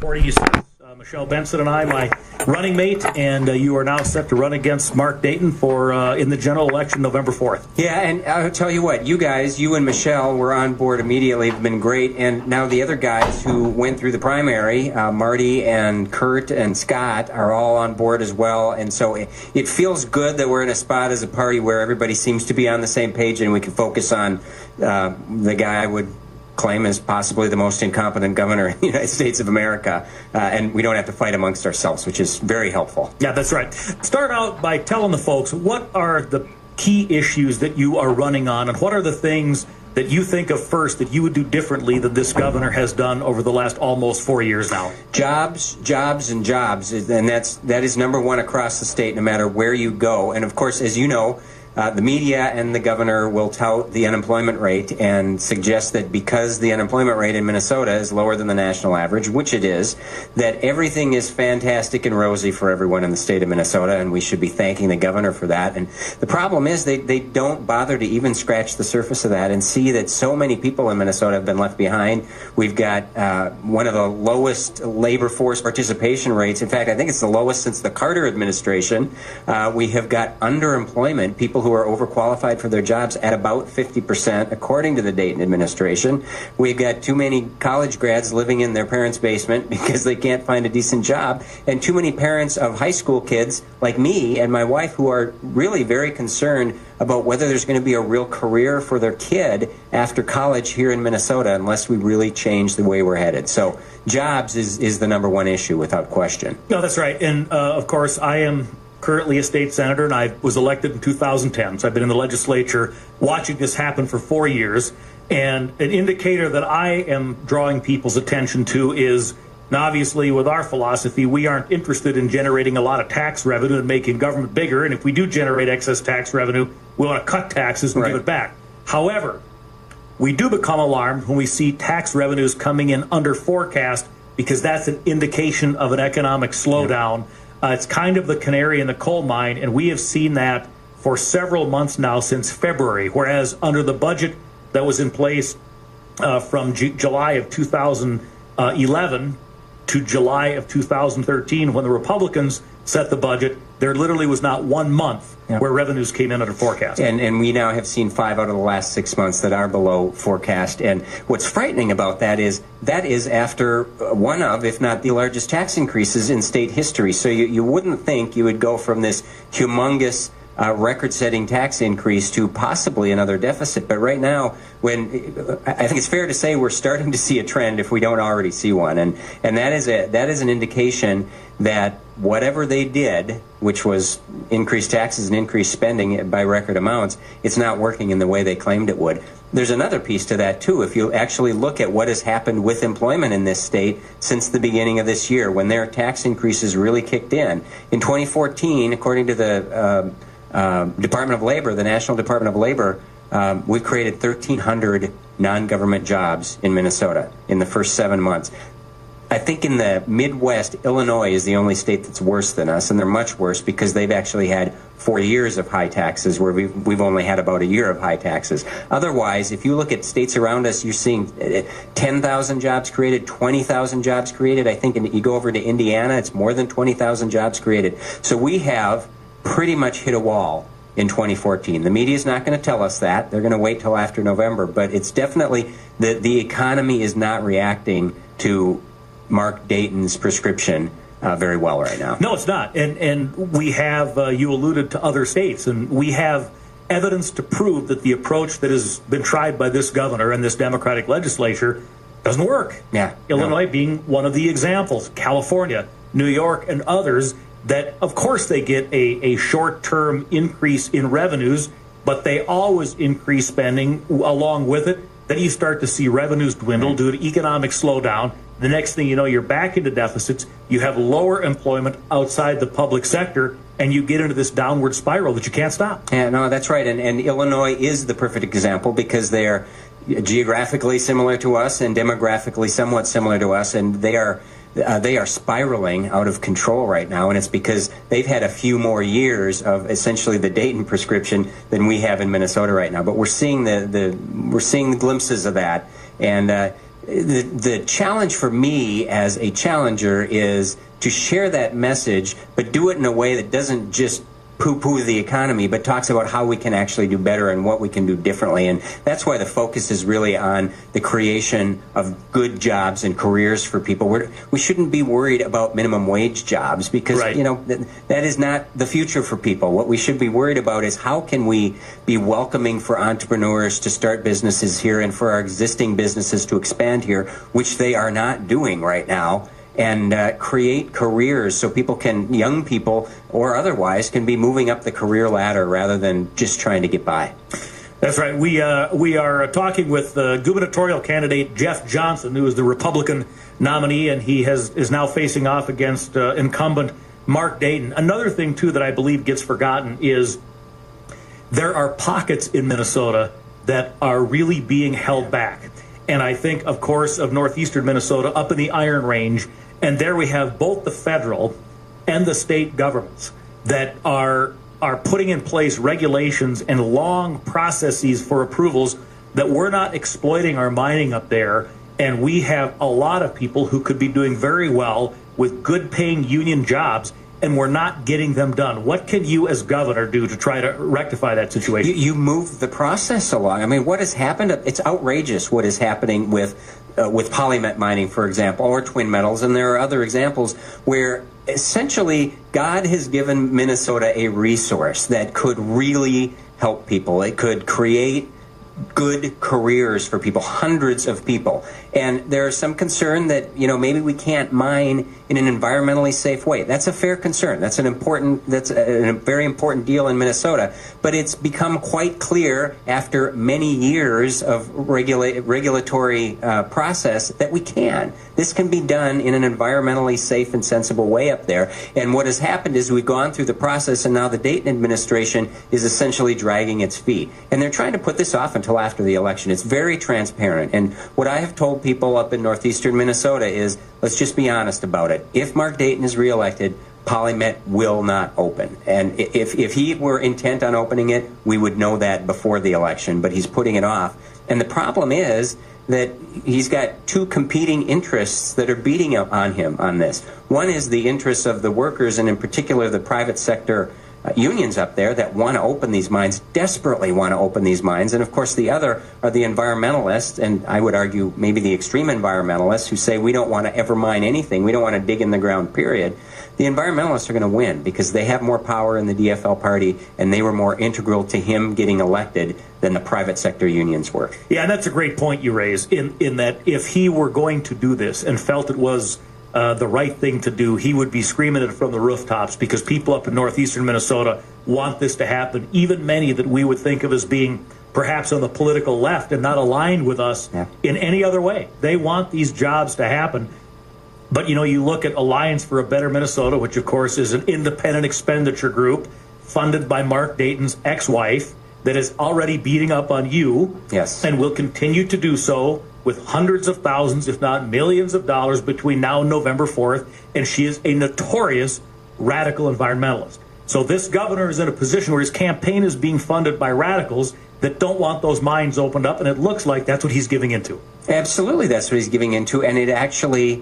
reporting you since Michelle Benson and I, my running mate, and you are now set to run against Mark Dayton for in the general election November 4th. Yeah, and I'll tell you what, you guys, you and Michelle were on board immediately, have been great, and now the other guys who went through the primary, Marty and Kurt and Scott, are all on board as well, and so it feels good that we're in a spot as a party where everybody seems to be on the same page and we can focus on the guy I would claim as possibly the most incompetent governor in the United States of America, and we don't have to fight amongst ourselves, which is very helpful. Yeah, that's right. Start out by telling the folks, what are the key issues that you are running on, and what are the things that you think of first that you would do differently than this governor has done over the last almost 4 years now? Jobs, jobs, and jobs, and that is number one across the state, no matter where you go. And of course, as you know, the media and the governor will tout the unemployment rate and suggest that because the unemployment rate in Minnesota is lower than the national average, which it is, that everything is fantastic and rosy for everyone in the state of Minnesota, and we should be thanking the governor for that. And the problem is they don't bother to even scratch the surface of that and see that so many people in Minnesota have been left behind. We've got one of the lowest labor force participation rates. In fact, I think it's the lowest since the Carter administration. We have got underemployment, people who are overqualified for their jobs, at about 50%, according to the Dayton administration. We've got too many college grads living in their parents' basement because they can't find a decent job, and too many parents of high school kids like me and my wife who are really very concerned about whether there's going to be a real career for their kid after college here in Minnesota unless we really change the way we're headed. So jobs is the number one issue without question. No, that's right. And of course, I am currently a state senator, and I was elected in 2010. So I've been in the legislature watching this happen for 4 years. And an indicator that I am drawing people's attention to is, now obviously with our philosophy, we aren't interested in generating a lot of tax revenue and making government bigger. And if we do generate excess tax revenue, we want to cut taxes and give it back. However, we do become alarmed when we see tax revenues coming in under forecast, because that's an indication of an economic slowdown. It's kind of the canary in the coal mine, and we have seen that for several months now since February, whereas under the budget that was in place from July of 2011 to July of 2013, when the Republicans set the budget, there literally was not 1 month where revenues came in under forecast. And we now have seen 5 out of the last 6 months that are below forecast. And what's frightening about that is after one of, if not the largest tax increases in state history. So you wouldn't think you would go from this humongous record-setting tax increase to possibly another deficit. But right now, I think it's fair to say we're starting to see a trend if we don't already see one. And that is an indication that whatever they did, which was increase taxes and increase spending by record amounts, it's not working in the way they claimed it would. There's another piece to that, too. If you actually look at what has happened with employment in this state since the beginning of this year, when their tax increases really kicked in 2014, according to the Department of Labor, the National Department of Labor, we've created 1,300 non-government jobs in Minnesota in the first 7 months. I think in the Midwest, Illinois is the only state that's worse than us, and they're much worse because they've actually had 4 years of high taxes, where we've only had about a year of high taxes. Otherwise, if you look at states around us, you're seeing 10,000 jobs created, 20,000 jobs created. I think you go over to Indiana, it's more than 20,000 jobs created. So we have pretty much hit a wall in 2014. The media is not going to tell us that. They're going to wait till after November. But it's definitely the economy is not reacting to Mark Dayton's prescription very well right now. No, it's not. And we have, you alluded to other states, and we have evidence to prove that the approach that has been tried by this governor and this Democratic legislature doesn't work. Yeah, Illinois being one of the examples, California, New York, and others, that of course they get a short-term increase in revenues, but they always increase spending along with it. Then you start to see revenues dwindle due to economic slowdown. The next thing you know, you're back into deficits. You have lower employment outside the public sector, and you get into this downward spiral that you can't stop. Yeah, no, that's right. And Illinois is the perfect example because they are geographically similar to us and demographically somewhat similar to us, and they are spiraling out of control right now, and it's because they've had a few more years of essentially the Dayton prescription than we have in Minnesota right now. But we're seeing the glimpses of that, and the challenge for me as a challenger is to share that message, but do it in a way that doesn't just poo-poo the economy, but talks about how we can actually do better and what we can do differently. And that's why the focus is really on the creation of good jobs and careers for people. We shouldn't be worried about minimum wage jobs because, right. That is not the future for people. What we should be worried about is how can we be welcoming for entrepreneurs to start businesses here and for our existing businesses to expand here, which they are not doing right now, and create careers so young people or otherwise, can be moving up the career ladder rather than just trying to get by. That's right. We are talking with gubernatorial candidate Jeff Johnson, who is the Republican nominee, and he is now facing off against incumbent Mark Dayton. Another thing, too, that I believe gets forgotten is there are pockets in Minnesota that are really being held back. And I think, of course, of northeastern Minnesota up in the Iron Range. And there we have both the federal and the state governments that are putting in place regulations and long processes for approvals that we're not exploiting our mining up there. And we have a lot of people who could be doing very well with good paying union jobs, and we're not getting them done. What can you as governor do to try to rectify that situation? You move the process along. I mean, what has happened? It's outrageous what is happening with polymet mining, for example, or twin metals. And there are other examples where essentially God has given Minnesota a resource that could really help people. It could create good careers for people, hundreds of people. And there's some concern that, maybe we can't mine in an environmentally safe way. That's a fair concern. That's a very important deal in Minnesota. But it's become quite clear after many years of regulatory process that we can. This can be done in an environmentally safe and sensible way up there. And what has happened is we've gone through the process, and now the Dayton administration is essentially dragging its feet. And they're trying to put this off until after the election. It's very transparent. And what I have told people up in northeastern Minnesota is, let's just be honest about it. If Mark Dayton is reelected, Polymet will not open. And if he were intent on opening it, we would know that before the election, but he's putting it off. And the problem is that he's got two competing interests that are beating up on him on this. One is the interests of the workers, and in particular the private sector unions up there that want to open these mines, desperately want to open these mines. And of course the other are the environmentalists, and I would argue maybe the extreme environmentalists, who say we don't want to ever mine anything, we don't want to dig in the ground, period. The environmentalists are going to win because they have more power in the DFL party, and they were more integral to him getting elected than the private sector unions were. Yeah, and that's a great point you raise, in that if he were going to do this and felt it was the right thing to do, he would be screaming it from the rooftops, because people up in northeastern Minnesota want this to happen, even many that we would think of as being perhaps on the political left and not aligned with us in any other way. They want these jobs to happen. But, you look at Alliance for a Better Minnesota, which, of course, is an independent expenditure group funded by Mark Dayton's ex-wife that is already beating up on you, and will continue to do so with hundreds of thousands, if not millions of dollars between now and November 4th, and she is a notorious radical environmentalist. So this governor is in a position where his campaign is being funded by radicals that don't want those mines opened up, and it looks like that's what he's giving into. Absolutely, that's what he's giving into, and it actually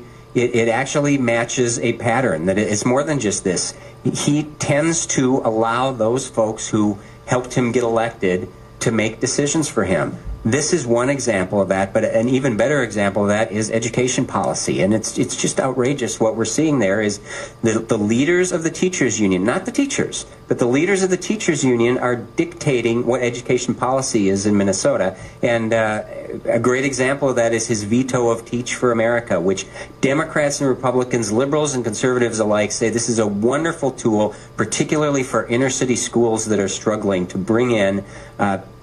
matches a pattern that it's more than just this. He tends to allow those folks who helped him get elected to make decisions for him. This is one example of that, but an even better example of that is education policy. And it's just outrageous what we're seeing there is the leaders of the teachers union, not the teachers, but the leaders of the teachers union are dictating what education policy is in Minnesota. And a great example of that is his veto of Teach for America, which Democrats and Republicans, liberals and conservatives alike say this is a wonderful tool, particularly for inner city schools that are struggling to bring in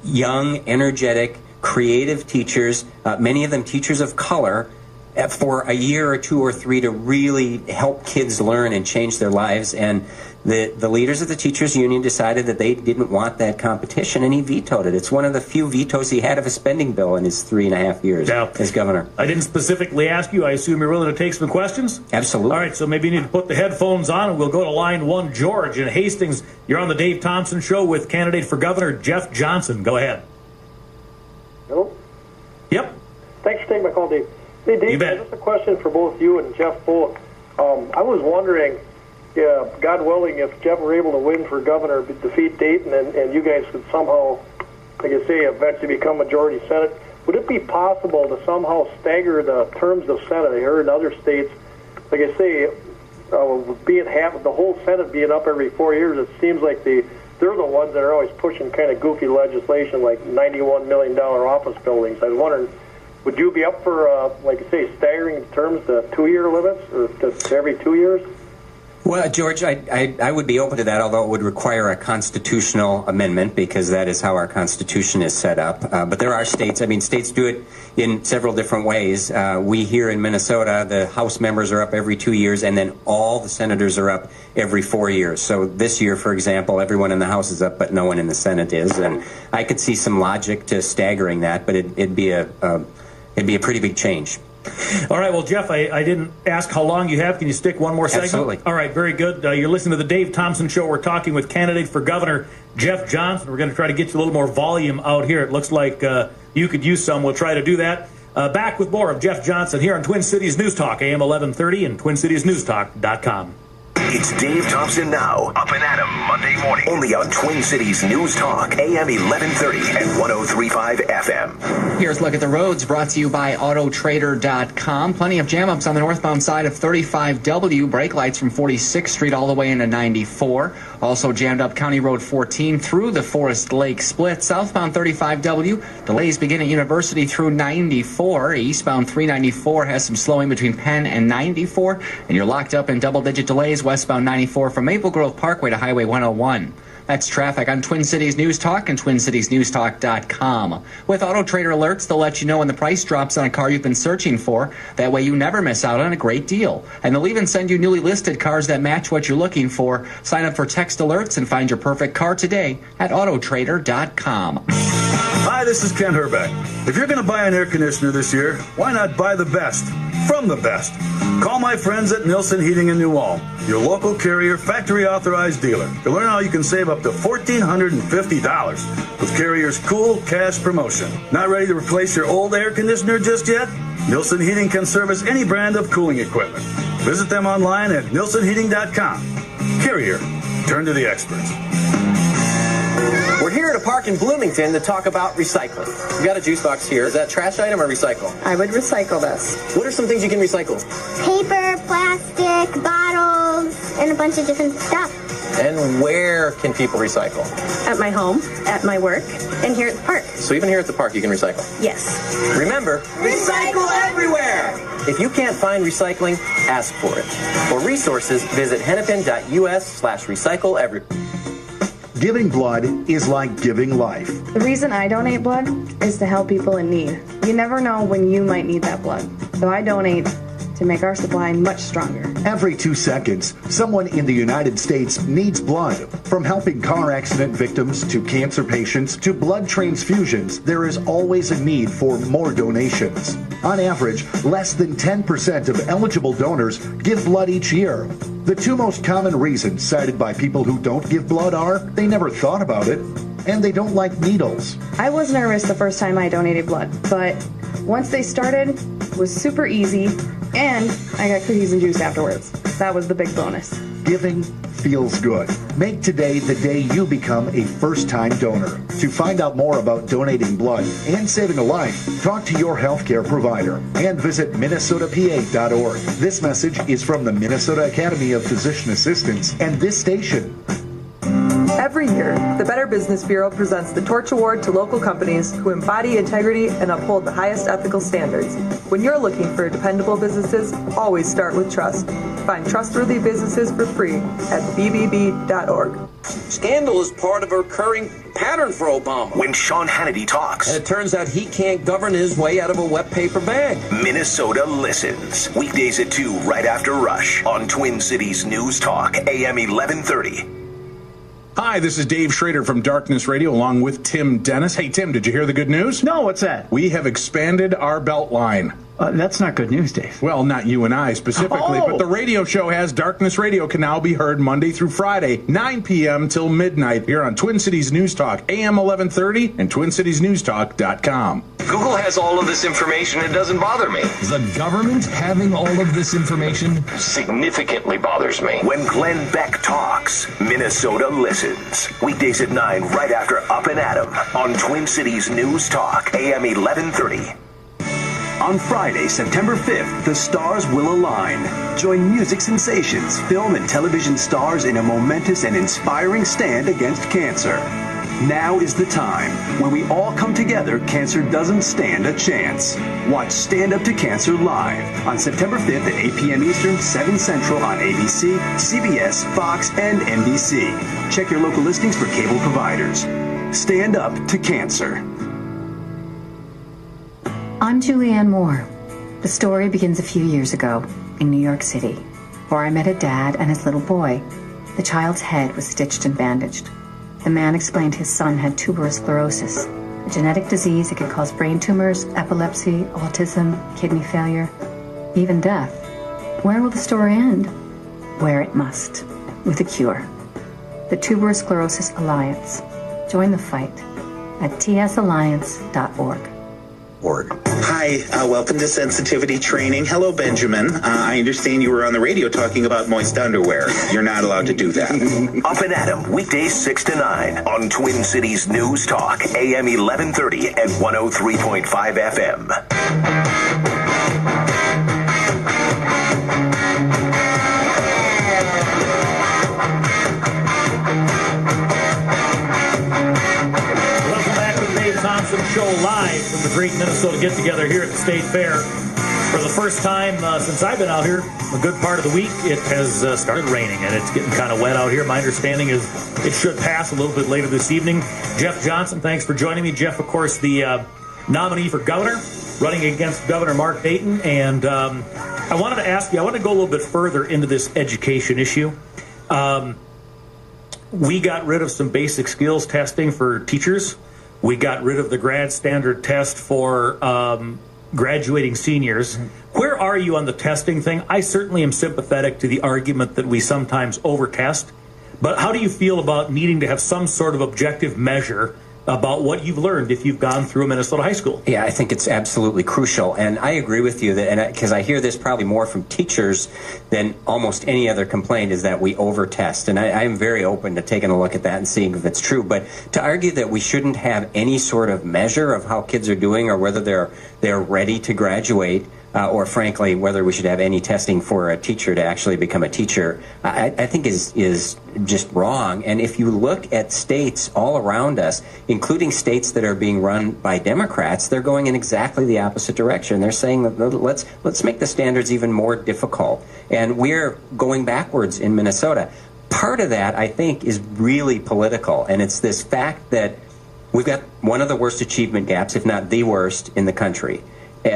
young, energetic, creative teachers, many of them teachers of color, for a year or two or three to really help kids learn and change their lives. And the leaders of the teachers union decided that they didn't want that competition, and he vetoed it. It's one of the few vetoes he had of a spending bill in his 3.5 years as governor. I didn't specifically ask you. I assume you're willing to take some questions? Absolutely. All right, so maybe you need to put the headphones on, and we'll go to line one. George in Hastings, you're on the Dave Thompson Show with candidate for governor Jeff Johnson. Go ahead. Hello? Yep. Thanks for taking my call, Dave. Hey, Dave, You bet. just a question for both you and Jeff Bullock. I was wondering, God willing, if Jeff were able to win for governor, defeat Dayton, and you guys could somehow, like I say, eventually become majority Senate, would it be possible to somehow stagger the terms of Senate? I heard in other states, like I say, being half, the whole Senate being up every 4 years, it seems like they're the ones that are always pushing kind of goofy legislation like $91 million office buildings. I was wondering, would you be up for, like I say, staggering terms to 2-year limits or to every 2 years? Well, George, I would be open to that, although it would require a constitutional amendment because that is how our Constitution is set up. But there are states, states do it in several different ways. We here in Minnesota, the House members are up every 2 years, and then all the senators are up every 4 years. So this year, for example, everyone in the House is up, but no one in the Senate is. And I could see some logic to staggering that, but it'd be a pretty big change. All right, well, Jeff, I didn't ask how long you have. Can you stick one more segment? Absolutely. All right, very good. You're listening to the Dave Thompson Show. We're talking with candidate for governor Jeff Johnson. We're going to try to get you a little more volume out here. It looks like you could use some. We'll try to do that. Back with more of Jeff Johnson here on Twin Cities News Talk, AM 1130 and TwinCitiesNewsTalk.com. It's Dave Thompson Now, up and at 'em Monday morning, only on Twin Cities News Talk, AM 1130 and 103.5 FM. Here's a look at the roads brought to you by Autotrader.com. Plenty of jam-ups on the northbound side of 35W. Brake lights from 46th Street all the way into 94. Also jammed up County Road 14 through the Forest Lake split. Southbound 35W, delays begin at University through 94. Eastbound 394 has some slowing between Penn and 94. And you're locked up in double-digit delays westbound 94 from Maple Grove Parkway to Highway 101. That's traffic on Twin Cities News Talk and TwinCitiesNewsTalk.com. With Auto Trader alerts, they'll let you know when the price drops on a car you've been searching for. That way you never miss out on a great deal. And they'll even send you newly listed cars that match what you're looking for. Sign up for text alerts and find your perfect car today at Autotrader.com. Hi, this is Ken Herbeck. If you're going to buy an air conditioner this year, why not buy the best from the best? Call my friends at Nilsson Heating in New Ulm, your local Carrier factory authorized dealer, to learn how you can save up to $1,450 with Carrier's Cool Cash promotion. Not ready to replace your old air conditioner just yet? Nilsson Heating can service any brand of cooling equipment. Visit them online at nilssonheating.com. Carrier, turn to the experts. We're here at a park in Bloomington to talk about recycling. We've got a juice box here. Is that trash item or recycle? I would recycle this. What are some things you can recycle? Paper, plastic, bottles, and a bunch of different stuff. And where can people recycle? At my home, at my work, and here at the park. So even here at the park you can recycle? Yes. Remember, recycle everywhere! If you can't find recycling, ask for it. For resources, visit hennepin.us/recycle everywhere. Giving blood is like giving life. The reason I donate blood is to help people in need. You never know when you might need that blood. So I donate to make our supply much stronger. Every 2 seconds, someone in the United States needs blood. From helping car accident victims to cancer patients to blood transfusions, there is always a need for more donations. On average, less than 10% of eligible donors give blood each year. The two most common reasons cited by people who don't give blood are they never thought about it and they don't like needles. I was nervous the first time I donated blood, but once they started, it was super easy, and I got cookies and juice afterwards. That was the big bonus. Giving feels good. Make today the day you become a first-time donor. To find out more about donating blood and saving a life, talk to your healthcare provider and visit minnesotaPA.org. This message is from the Minnesota Academy of Physician Assistants and this station. Every year, the Better Business Bureau presents the Torch Award to local companies who embody integrity and uphold the highest ethical standards. When you're looking for dependable businesses, always start with trust. Find trustworthy businesses for free at bbb.org. Scandal is part of a recurring pattern for Obama. When Sean Hannity talks, and it turns out he can't govern his way out of a wet paper bag. Minnesota listens. Weekdays at 2 right after Rush on Twin Cities News Talk, AM 1130. Hi, this is Dave Schrader from Darkness Radio along with Tim Dennis. Hey, Tim, did you hear the good news? No, what's that? We have expanded our belt line. That's not good news, Dave. Well, not you and I specifically, but the radio show has. Darkness Radio can now be heard Monday through Friday, 9 p.m. till midnight here on Twin Cities News Talk, AM 1130 and TwinCitiesNewsTalk.com. Google has all of this information. It doesn't bother me. The government having all of this information Significantly bothers me. When Glenn Beck talks, Minnesota listens. Weekdays at 9 right after Up and Adam on Twin Cities News Talk, AM 1130. On Friday, September 5th, the stars will align. Join music sensations, film and television stars in a momentous and inspiring stand against cancer. Now is the time. When we all come together, cancer doesn't stand a chance. Watch Stand Up to Cancer live on September 5th at 8 p.m. Eastern, 7 Central on ABC, CBS, Fox, and NBC. Check your local listings for cable providers. Stand Up to Cancer. I'm Julianne Moore. The story begins a few years ago in New York City, where I met a dad and his little boy. The child's head was stitched and bandaged. The man explained his son had tuberous sclerosis, a genetic disease that could cause brain tumors, epilepsy, autism, kidney failure, even death. Where will the story end? Where it must, with a cure. The Tuberous Sclerosis Alliance. Join the fight at tsalliance.org. Hi, welcome to sensitivity training. Hello, Benjamin. I understand you were on the radio talking about moist underwear. You're not allowed to do that. Up and Adam, weekdays 6 to 9 on Twin Cities News Talk, AM 1130 and 103.5 FM. Thompson show live from the Great Minnesota Get-Together here at the State Fair. For the first time since I've been out here, a good part of the week, it has started raining, and it's getting kind of wet out here. My understanding is it should pass a little bit later this evening. Jeff Johnson, thanks for joining me. Jeff, of course, the nominee for governor, running against Governor Mark Dayton. And I wanted to ask you, I want to go a little bit further into this education issue. We got rid of some basic skills testing for teachers. We got rid of the grad standard test for graduating seniors. Where are you on the testing thing? I certainly am sympathetic to the argument that we sometimes over-test, but how do you feel about needing to have some sort of objective measure about what you've learned if you've gone through a Minnesota high school? Yeah, I think it's absolutely crucial, and I agree with you that, because I hear this probably more from teachers than almost any other complaint, is that we over-test, and I'm very open to taking a look at that and seeing if it's true. But to argue that we shouldn't have any sort of measure of how kids are doing or whether they're ready to graduate, or frankly, whether we should have any testing for a teacher to actually become a teacher, I think is just wrong. And if you look at states all around us, including states that are being run by Democrats, they're going in exactly the opposite direction. They're saying that let's make the standards even more difficult. And we're going backwards in Minnesota. Part of that, I think, is really political, and it's this fact that we've got one of the worst achievement gaps, if not the worst, in the country,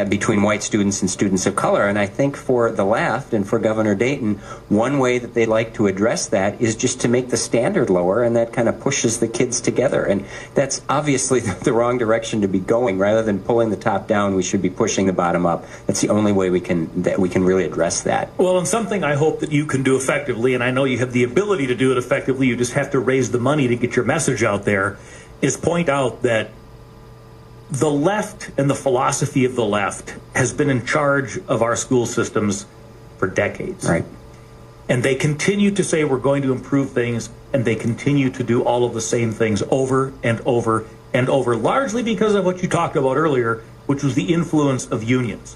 between white students and students of color. And I think for the left and for Governor Dayton, one way that they like to address that is just to make the standard lower, and that kind of pushes the kids together. And that's obviously the wrong direction to be going. Rather than pulling the top down, we should be pushing the bottom up. That's the only way we can really address that. Well, and something I hope that you can do effectively, and I know you have the ability to do it effectively, you just have to raise the money to get your message out there, is point out that the left and the philosophy of the left has been in charge of our school systems for decades. Right. And they continue to say we're going to improve things, and they continue to do all of the same things over and over and over, largely because of what you talked about earlier, which was the influence of unions.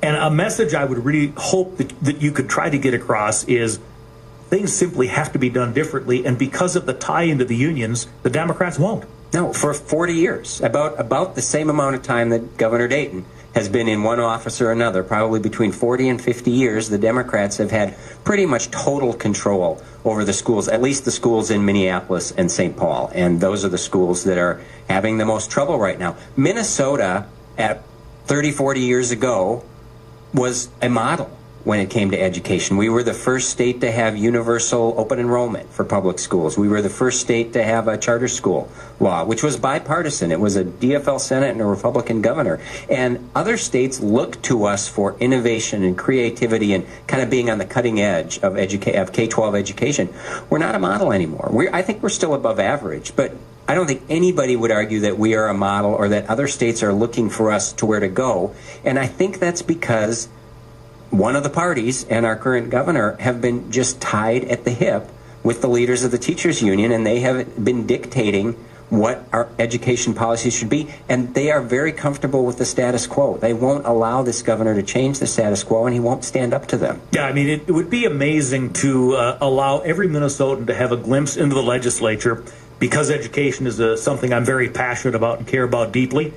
And a message I would really hope that you could try to get across is things simply have to be done differently, and because of the tie into the unions, the Democrats won't. No, for 40 years, about the same amount of time that Governor Dayton has been in one office or another, probably between 40 and 50 years, the Democrats have had pretty much total control over the schools, at least the schools in Minneapolis and St. Paul. And those are the schools that are having the most trouble right now. Minnesota, at 30, 40 years ago, was a model. when it came to education. We were the first state to have universal open enrollment for public schools. We were the first state to have a charter school law, which was bipartisan. It was a DFL Senate and a Republican governor. And other states looked to us for innovation and creativity and kind of being on the cutting edge of K-12 education. We're not a model anymore. I think we're still above average, but I don't think anybody would argue that we are a model or that other states are looking for us to where to go. And I think that's because one of the parties and our current governor have been just tied at the hip with the leaders of the teachers union, and they have been dictating what our education policies should be, and they are very comfortable with the status quo. They won't allow this governor to change the status quo, and he won't stand up to them. Yeah, I mean, it would be amazing to allow every Minnesotan to have a glimpse into the legislature, because education is something I'm very passionate about and care about deeply,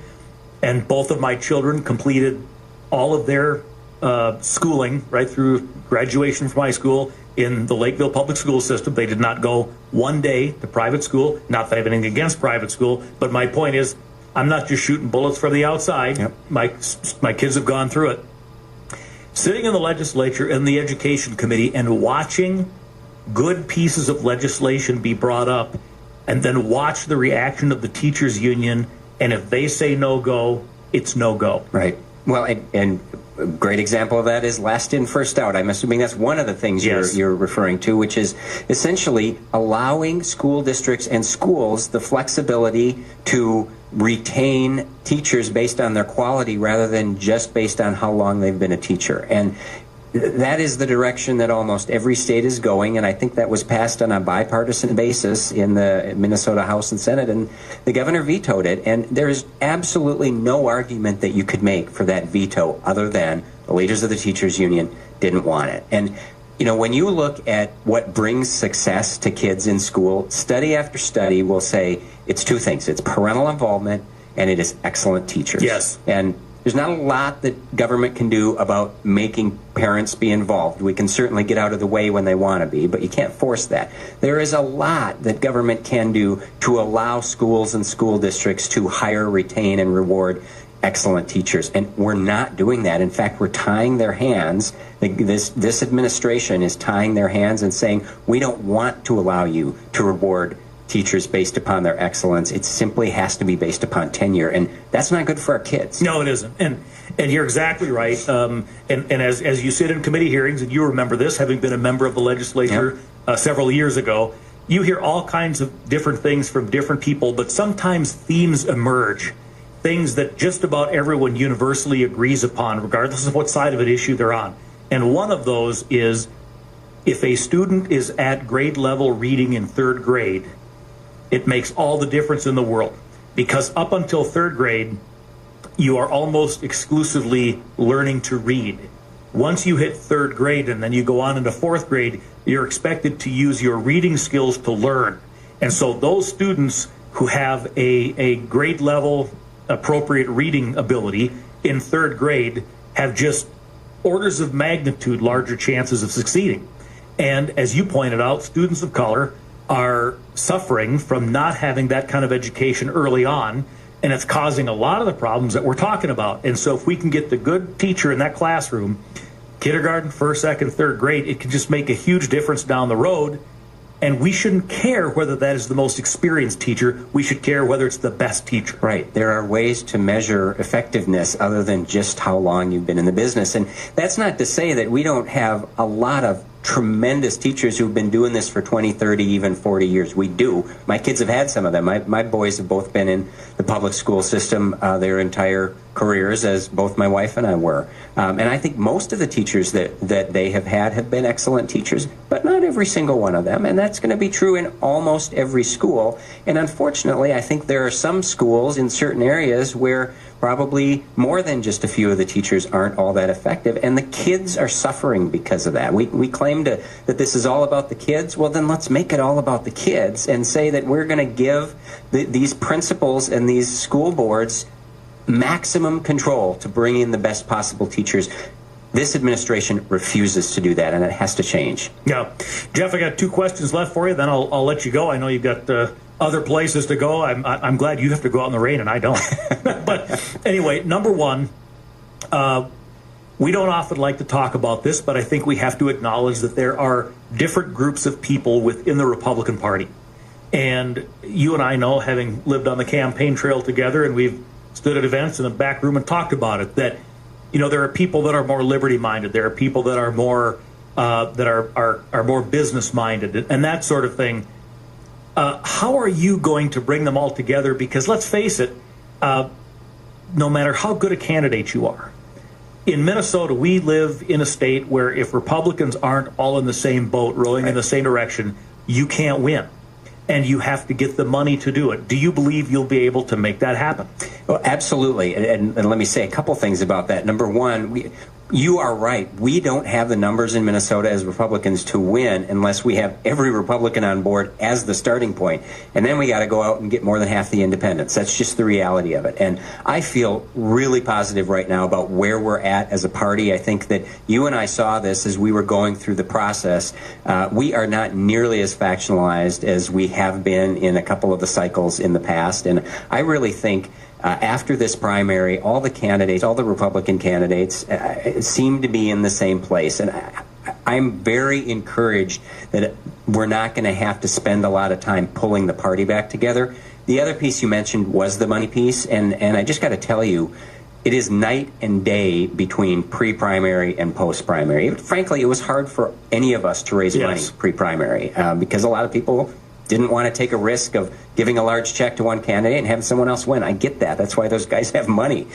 and both of my children completed all of their schooling right through graduation from high school in the Lakeville public school system. They did not go one day to private school. Not that I have anything against private school, but my point is I'm not just shooting bullets from the outside. Yep. My kids have gone through it. Sitting in the legislature and the education committee and watching good pieces of legislation be brought up, and then watch the reaction of the teachers union, and if they say no go, it's no go. Right. Well, and a great example of that is last in, first out. I'm assuming that's one of the things you're referring to, which is essentially allowing school districts and schools the flexibility to retain teachers based on their quality rather than just based on how long they've been a teacher. And that is the direction that almost every state is going, and I think that was passed on a bipartisan basis in the Minnesota House and Senate, and the governor vetoed it. And there is absolutely no argument that you could make for that veto other than the leaders of the teachers union didn't want it. And you know, when you look at what brings success to kids in school, study after study will say it's two things. It's parental involvement and it is excellent teachers. Yes. And there's not a lot that government can do about making parents be involved. We can certainly get out of the way when they want to be, but you can't force that. There is a lot that government can do to allow schools and school districts to hire, retain, and reward excellent teachers, and we're not doing that. In fact, we're tying their hands. This administration is tying their hands and saying, we don't want to allow you to reward teachers based upon their excellence. It simply has to be based upon tenure, and that's not good for our kids. No, it isn't. And you're exactly right. And as you sit in committee hearings, and you remember this, having been a member of the legislature several years ago, you hear all kinds of different things from different people, but sometimes themes emerge, things that just about everyone universally agrees upon, regardless of what side of an issue they're on. And one of those is, if a student is at grade level reading in third grade, it makes all the difference in the world, because up until third grade, you are almost exclusively learning to read. Once you hit third grade and then you go on into fourth grade, you're expected to use your reading skills to learn. And so those students who have a grade level appropriate reading ability in third grade have just orders of magnitude larger chances of succeeding. And as you pointed out, students of color are suffering from not having that kind of education early on, and it's causing a lot of the problems that we're talking about. And so if we can get the good teacher in that classroom, kindergarten, first, second, third grade, it can just make a huge difference down the road. And we shouldn't care whether that is the most experienced teacher. We should care whether it's the best teacher. Right. There are ways to measure effectiveness other than just how long you've been in the business. And that's not to say that we don't have a lot of tremendous teachers who've been doing this for 20, 30, even 40 years. We do. My kids have had some of them. My boys have both been in the public school system their entire careers, as both my wife and I were. And I think most of the teachers that they have been excellent teachers, but not every single one of them. And that's going to be true in almost every school. And unfortunately, I think there are some schools in certain areas where probably more than just a few of the teachers aren't all that effective, and the kids are suffering because of that. We claim that this is all about the kids. Well, then let's make it all about the kids and say that we're going to give these principals and these school boards maximum control to bring in the best possible teachers. This administration refuses to do that, and it has to change. Yeah. Jeff, I got 2 questions left for you, then I'll let you go. I know you've got other places to go. I'm glad you have to go out in the rain and I don't. But anyway, number one, we don't often like to talk about this, but I think we have to acknowledge that there are different groups of people within the Republican Party. And you and I know, having lived on the campaign trail together, and we've stood at events in the back room and talked about it, that, you know, there are people that are more liberty-minded. There are people that are more more business-minded and that sort of thing. How are you going to bring them all together? Because let's face it, no matter how good a candidate you are, in Minnesota, we live in a state where if Republicans aren't all in the same boat, rowing in the same direction, you can't win. And you have to get the money to do it. Do you believe you'll be able to make that happen? Well, absolutely. And let me say a couple things about that. Number one, you are right. We don't have the numbers in Minnesota as Republicans to win unless we have every Republican on board as the starting point. And then we got to go out and get more than half the independents. That's just the reality of it. And I feel really positive right now about where we're at as a party. I think that you and I saw this as we were going through the process. We are not nearly as factionalized as we have been in a couple of the cycles in the past. And I really think after this primary, all the candidates, all the Republican candidates seem to be in the same place. And I'm very encouraged that we're not going to have to spend a lot of time pulling the party back together. The other piece you mentioned was the money piece. And I just got to tell you, it is night and day between pre-primary and post-primary. Frankly, it was hard for any of us to raise money pre-primary because a lot of people didn't want to take a risk of giving a large check to one candidate and having someone else win. I get that. That's why those guys have money.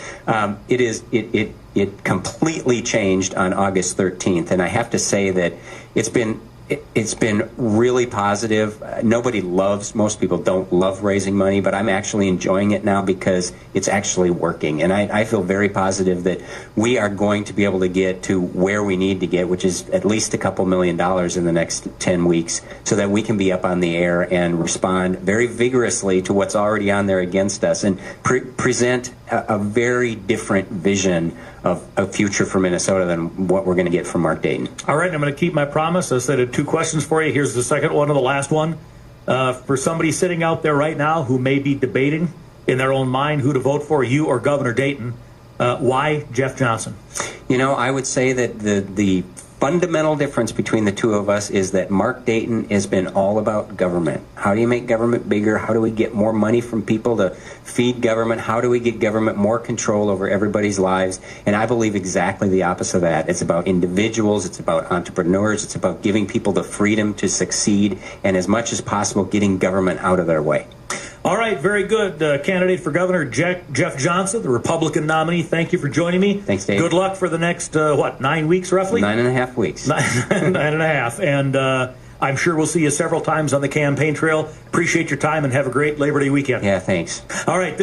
It completely changed on August 13th, and I have to say that it's been really positive. Most people don't love raising money, but I'm actually enjoying it now because it's actually working. And I feel very positive that we are going to be able to get to where we need to get, which is at least a couple $1 million in the next 10 weeks, so that we can be up on the air and respond very vigorously to what's already on there against us and present a very different vision of a future for Minnesota than what we're going to get from Mark Dayton. All right, I'm going to keep my promise. I said 2 questions for you. Here's the second one and the last one. For somebody sitting out there right now who may be debating in their own mind who to vote for, you or Governor Dayton, why Jeff Johnson? You know, I would say that the fundamental difference between the two of us is that Mark Dayton has been all about government. How do you make government bigger? How do we get more money from people to feed government? How do we get government more control over everybody's lives? And I believe exactly the opposite of that. It's about individuals. It's about entrepreneurs. It's about giving people the freedom to succeed and, as much as possible, getting government out of their way. All right, very good. Candidate for Governor Jeff Johnson, the Republican nominee. Thank you for joining me. Thanks, Dave. Good luck for the next, 9 weeks roughly? 9.5 weeks. 9.5. And I'm sure we'll see you several times on the campaign trail. Appreciate your time and have a great Labor Day weekend. Yeah, thanks. All right.